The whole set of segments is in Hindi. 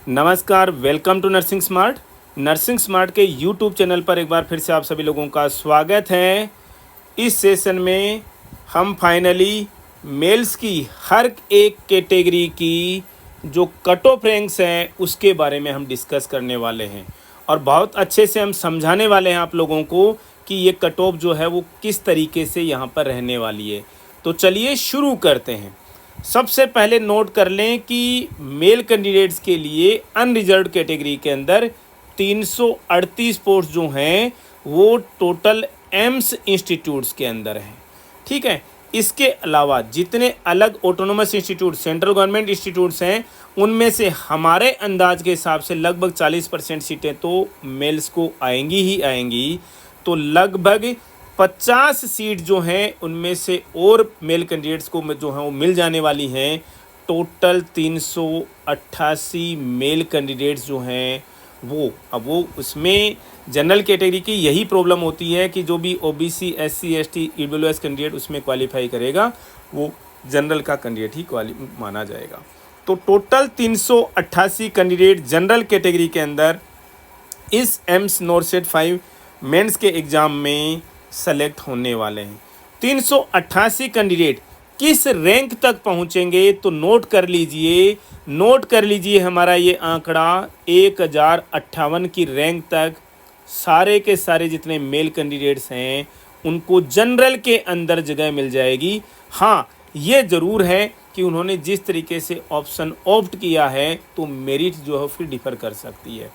नमस्कार, welcome to nursing smart. Nursing smart के यूट्यूब चैनल पर एक बार फिर से आप सभी लोगों का स्वागत है। इस सेशन में हम फाइनली मेल्स की हर एक कैटेगरी की जो कट ऑफ रैंक्स हैं उसके बारे में हम डिस्कस करने वाले हैं और बहुत अच्छे से हम समझाने वाले हैं आप लोगों को कि ये कट ऑफ जो है वो किस तरीके से यहाँ पर रहने वाली है। तो चलिए शुरू करते हैं। सबसे पहले नोट कर लें कि मेल कैंडिडेट्स के लिए अनरिजर्व्ड कैटेगरी के अंदर 338 पोस्ट जो हैं वो टोटल एम्स इंस्टीट्यूट्स के अंदर हैं। ठीक है, इसके अलावा जितने अलग autonomous institute central government institutes हैं उनमें से हमारे अंदाज के हिसाब से लगभग 40% सीटें तो मेल्स को आएंगी ही आएंगी। तो लगभग 50 सीट जो हैं उनमें से और मेल कैंडिडेट्स को जो हैं वो मिल जाने वाली हैं। टोटल 388 मेल कैंडिडेट्स जो हैं वो उसमें जनरल कैटेगरी की यही प्रॉब्लम होती है कि जो भी OBC SC ST EWS candidate उसमें क्वालिफाई करेगा वो जनरल का कैंडिडेट ही माना जाएगा। तो टोटल 388 कैंडिडेट जनरल कैटेगरी के अंदर इस एम्स नॉरसेट 5 मेंस के एग्ज़ाम में सेलेक्ट होने वाले हैं। 388 कैंडिडेट किस रैंक तक पहुंचेंगे तो नोट कर लीजिए हमारा ये आंकड़ा 1058 की रैंक तक सारे के सारे जितने मेल कैंडिडेट्स हैं उनको जनरल के अंदर जगह मिल जाएगी। हाँ, ये ज़रूर है कि उन्होंने जिस तरीके से ऑप्शन ऑप्ट किया है तो मेरिट जो है फिर डिफ़र कर सकती है।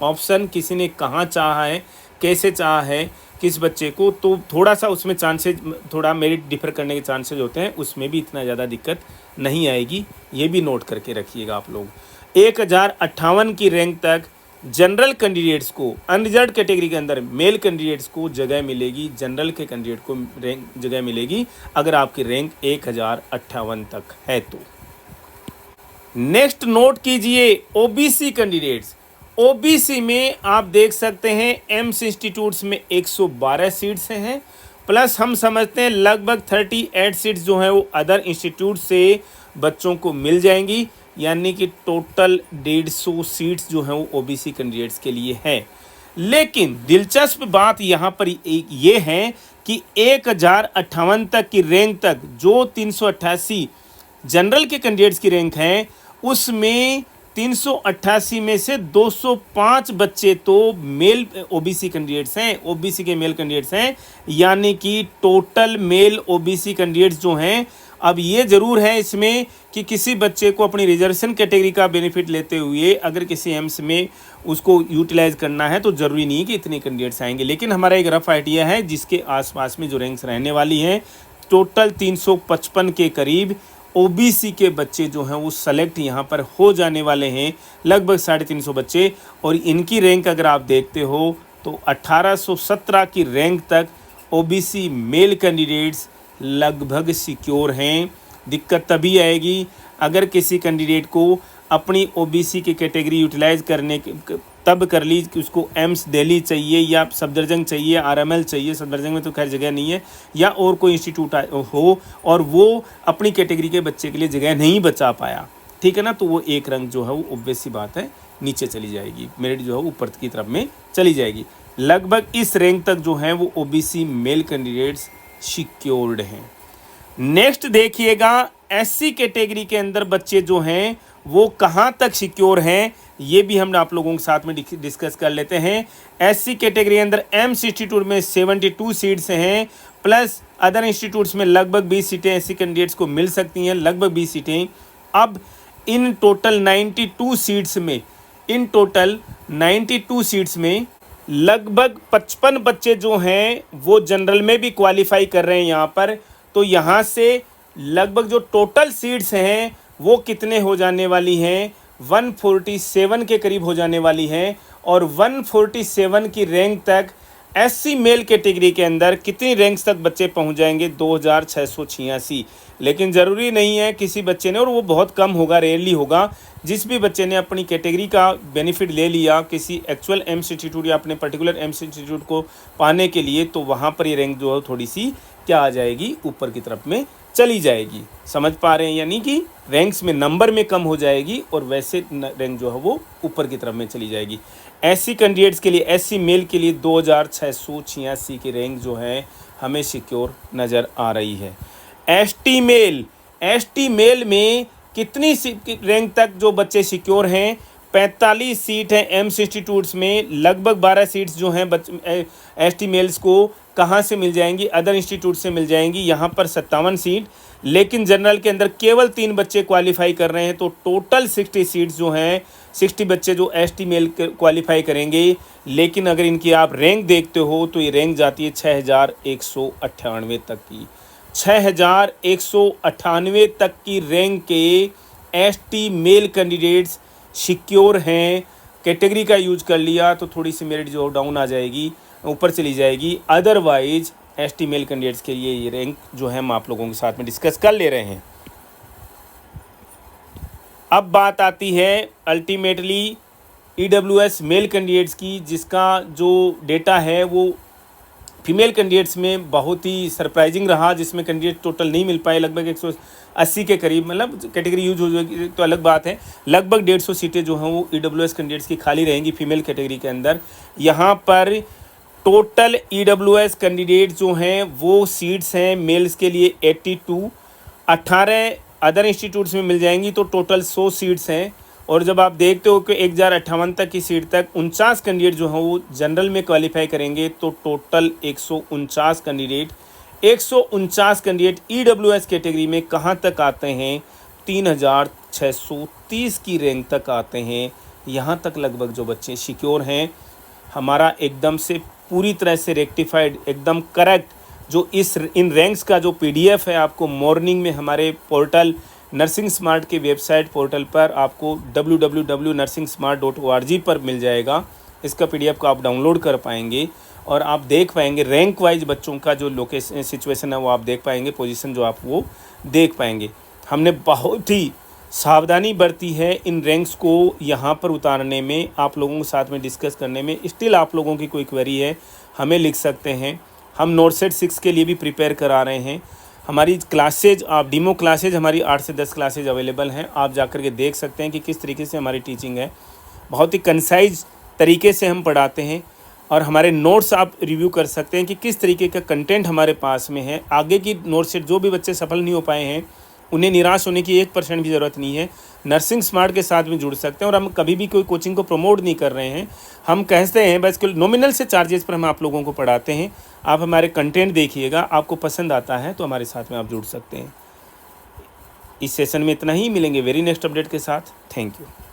ऑप्शन किसी ने कहाँ चाहा है, कैसे चाहा है किस बच्चे को, तो थोड़ा सा उसमें चांसेज थोड़ा मेरिट डिफर करने के चांसेज होते हैं, उसमें भी इतना ज़्यादा दिक्कत नहीं आएगी। ये भी नोट करके रखिएगा आप लोग। 1058 की रैंक तक जनरल कैंडिडेट्स को अनरिजर्व्ड कैटेगरी के अंदर मेल कैंडिडेट्स को जगह मिलेगी, जनरल के कैंडिडेट को रैंक जगह मिलेगी अगर आपकी रैंक 1058 तक है तो। नेक्स्ट नोट कीजिए ओबीसी कैंडिडेट्स। ओबीसी में आप देख सकते हैं एम्स इंस्टीट्यूट्स में 112 सीट्स हैं, प्लस हम समझते हैं लगभग 38 सीट्स जो हैं वो अदर इंस्टीट्यूट से बच्चों को मिल जाएंगी, यानी कि टोटल 150 सीट्स जो हैं वो ओबीसी कैंडिडेट्स के लिए हैं। लेकिन दिलचस्प बात यहाँ पर एक ये है कि 1058 तक की रैंक तक जो 388 जनरल के कैंडिडेट्स की रैंक हैं उसमें 388 में से 205 बच्चे तो मेल ओबीसी कैंडिडेट्स हैं, ओबीसी के मेल कैंडिडेट्स हैं, यानी कि टोटल मेल ओबीसी कैंडिडेट्स जो हैं। अब ये ज़रूर है इसमें कि किसी बच्चे को अपनी रिजर्वेशन कैटेगरी का बेनिफिट लेते हुए अगर किसी एम्स में उसको यूटिलाइज करना है तो ज़रूरी नहीं कि इतने कैंडिडेट्स आएंगे, लेकिन हमारा एक रफ आइडिया है जिसके आसपास में जो रैंक्स रहने वाली हैं। टोटल 355 के करीब ओबीसी के बच्चे जो हैं वो सेलेक्ट यहाँ पर हो जाने वाले हैं, लगभग 350 बच्चे। और इनकी रैंक अगर आप देखते हो तो 1817 की रैंक तक ओबीसी मेल कैंडिडेट्स लगभग सिक्योर हैं। दिक्कत तभी आएगी अगर किसी कैंडिडेट को अपनी ओबीसी की कैटेगरी यूटिलाइज करने के तब कर ली कि उसको एम्स दिल्ली चाहिए या सफदरजंग चाहिए, आरएमएल चाहिए, सफदरजंग में तो खैर जगह नहीं है, या और कोई इंस्टीट्यूट हो और वो अपनी कैटेगरी के बच्चे के लिए जगह नहीं बचा पाया, ठीक है ना, तो वो एक रंग जो है वो ऑब्वियस सी बात है नीचे चली जाएगी, मेरिट जो है ऊपर की तरफ में चली जाएगी। लगभग इस रैंक तक जो है वो ओबीसी मेल कैंडिडेट्स सिक्योर्ड हैं। नेक्स्ट देखिएगा एससी कैटेगरी के अंदर बच्चे जो हैं वो कहाँ तक सिक्योर हैं, ये भी हम आप लोगों के साथ में डिस्कस कर लेते हैं। एससी कैटेगरी के अंदर एम्स इंस्टीट्यूट में 72 सीट्स हैं, प्लस अदर इंस्टीट्यूट्स में लगभग 20 सीटें एससी कैंडिडेट्स को मिल सकती हैं, लगभग 20 सीटें। अब इन टोटल 92 सीट्स में लगभग 55 बच्चे जो हैं वो जनरल में भी क्वालिफाई कर रहे हैं यहाँ पर। तो यहाँ से लगभग जो टोटल सीट्स हैं वो कितने हो जाने वाली हैं, 147 के करीब हो जाने वाली हैं। और 147 की रैंक तक एससी मेल कैटेगरी के अंदर कितनी रैंक्स तक बच्चे पहुंच जाएंगे, 2686। लेकिन ज़रूरी नहीं है किसी बच्चे ने, और वो बहुत कम होगा, रेयरली होगा, जिस भी बच्चे ने अपनी कैटेगरी का बेनिफिट ले लिया किसी एक्चुअल एम्स इंस्टीट्यूट या अपने पर्टिकुलर एम्स इंस्टीट्यूट को पाने के लिए, तो वहाँ पर ये रैंक जो है थोड़ी सी क्या आ जाएगी, ऊपर की तरफ में चली जाएगी। समझ पा रहे हैं, यानी कि रैंक्स में नंबर में कम हो जाएगी और वैसे रैंक जो है वो ऊपर की तरफ में चली जाएगी। एससी कैंडिडेट्स के लिए, एससी मेल के लिए 2686 की रैंक जो है हमें सिक्योर नज़र आ रही है। एसटी मेल में कितनी रैंक तक जो बच्चे सिक्योर हैं, 45 सीट हैं एम्स इंस्टीट्यूट्स में, लगभग 12 सीट्स जो हैं एसटी मेल्स को कहाँ से मिल जाएंगी, अदर इंस्टीट्यूट से मिल जाएंगी। यहाँ पर 57 सीट, लेकिन जनरल के अंदर केवल 3 बच्चे क्वालिफाई कर रहे हैं, तो टोटल 60 सीट्स जो हैं, 60 बच्चे जो एसटी मेल क्वालिफाई करेंगे। लेकिन अगर इनकी आप रैंक देखते हो तो ये रैंक जाती है 6198 तक की। 6198 तक की रैंक के एसटी मेल कैंडिडेट्स सिक्योर हैं। कैटेगरी का यूज कर लिया तो थोड़ी सी मेरिट जो डाउन आ जाएगी, ऊपर चली जाएगी। अदरवाइज एसटी मेल कैंडिडेट्स के लिए ये रैंक जो है हम आप लोगों के साथ में डिस्कस कर ले रहे हैं। अब बात आती है अल्टीमेटली ईडब्ल्यूएस मेल कैंडिडेट्स की, जिसका जो डेटा है वो फीमेल कैंडिडेट्स में बहुत ही सरप्राइजिंग रहा, जिसमें कैंडिडेट टोटल नहीं मिल पाए, लगभग 180 के करीब। मतलब कैटेगरी यूज हो जाएगी तो अलग बात है, लगभग 150 सीटें जो हैं वो ईडब्ल्यूएस कैंडिडेट्स की खाली रहेंगी फीमेल कैटेगरी के अंदर। यहाँ पर टोटल ईडब्ल्यूएस कैंडिडेट जो हैं वो सीट्स हैं मेल्स के लिए 82, 18 अदर इंस्टीट्यूट्स में मिल जाएंगी, तो टोटल 100 सीट्स हैं। और जब आप देखते हो कि 1058 तक की सीट तक 49 कैंडिडेट जो हैं वो जनरल में क्वालिफाई करेंगे, तो टोटल 149 कैंडिडेट ईडब्ल्यूएस कैटेगरी में कहाँ तक आते हैं, 3630 की रैंक तक आते हैं। यहाँ तक लगभग जो बच्चे सिक्योर हैं। हमारा एकदम से पूरी तरह से रेक्टिफाइड, एकदम करेक्ट जो इन रैंक्स का जो पीडीएफ है, आपको मॉर्निंग में हमारे पोर्टल नर्सिंग स्मार्ट के वेबसाइट पोर्टल पर आपको www.nursing-smart.org पर मिल जाएगा। इसका पीडीएफ को आप डाउनलोड कर पाएंगे और आप देख पाएंगे रैंक वाइज बच्चों का जो लोकेशन सिचुएशन है वो आप देख पाएंगे, पोजीशन जो आप वो देख पाएंगे। हमने बहुत ही सावधानी बरती है इन रैंक्स को यहाँ पर उतारने में, आप लोगों के साथ में डिस्कस करने में। स्टिल आप लोगों की कोई क्वेरी है हमें लिख सकते हैं। हम नोट सेट 6 के लिए भी प्रिपेयर करा रहे हैं। हमारी क्लासेज, आप डेमो क्लासेज हमारी 8 से 10 क्लासेज अवेलेबल हैं, आप जाकर के देख सकते हैं कि किस तरीके से हमारी टीचिंग है। बहुत ही कंसाइज तरीके से हम पढ़ाते हैं और हमारे नोट्स आप रिव्यू कर सकते हैं कि किस तरीके का कंटेंट हमारे पास में है। आगे की नोट सेट जो भी बच्चे सफल नहीं हो पाए हैं उन्हें निराश होने की 1% भी ज़रूरत नहीं है। नर्सिंग स्मार्ट के साथ में जुड़ सकते हैं और हम कभी भी कोई कोचिंग को प्रमोट नहीं कर रहे हैं। हम कहते हैं बस नॉमिनल से चार्जेस पर हम आप लोगों को पढ़ाते हैं। आप हमारे कंटेंट देखिएगा, आपको पसंद आता है तो हमारे साथ में आप जुड़ सकते हैं। इस सेशन में इतना ही, मिलेंगे वेरी नेक्स्ट अपडेट के साथ। Thank you.